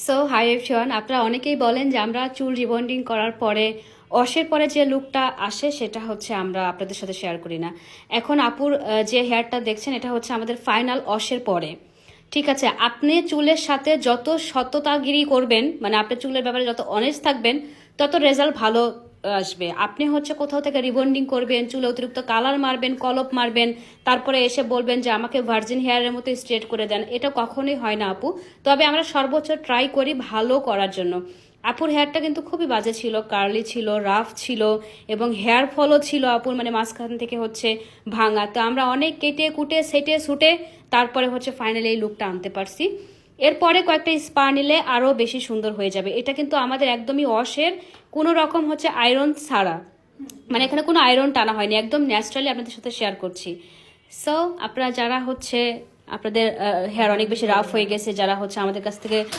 So hi everyone, আপনারা অনেকেই বলেন যে আমরা চুল রিবন্ডিং করার পরে ওয়াশের পরে যে লুকটা আসে সেটা হচ্ছে আমরা আপনাদের সাথে শেয়ার করি না। এখন আপুর যে হেয়ারটা দেখছেন এটা হচ্ছে আমাদের ফাইনাল ওয়াশের পরে। ঠিক আছে, আপনি চুলের সাথে যত সততাগিরি করবেন, মানে আপনার চুলের ব্যাপারে যত অনেস্ট থাকবেন, তত রেজাল্ট ভালো আসবে। আপনি হচ্ছে কোথাও থেকে রিবন্ডিং করবেন, চুলে অতিরিক্ত কালার মারবেন, কলপ মারবেন, তারপরে এসে বলবেন যে আমাকে ভার্জিন হেয়ারের মতো স্ট্রেট করে দেন, এটা কখনোই হয় না আপু। তবে আমরা সর্বোচ্চ ট্রাই করি ভালো করার জন্য। আপুর হেয়ারটা কিন্তু খুবই বাজে ছিল, কার্লি ছিল, রাফ ছিল এবং হেয়ার ফলও ছিল আপুর, মানে মাঝখান থেকে হচ্ছে ভাঙা। তো আমরা অনেক কেটে কুটে সেটে সুটে তারপরে হচ্ছে ফাইনালি এই লুকটা আনতে পারছি। এরপরে কয়েকটা স্পা নিলে আরও বেশি সুন্দর হয়ে যাবে। এটা কিন্তু আমাদের একদমই ওয়াশের কোনো রকম হচ্ছে আয়রন ছাড়া, মানে এখানে কোনো আয়রন টানা হয়নি, একদম ন্যাচারালি আপনাদের সাথে শেয়ার করছি। সো আপনারা যারা হচ্ছে আপনাদের হেয়ার অনেক বেশি রাফ হয়ে গেছে, যারা হচ্ছে আমাদের কাছ থেকে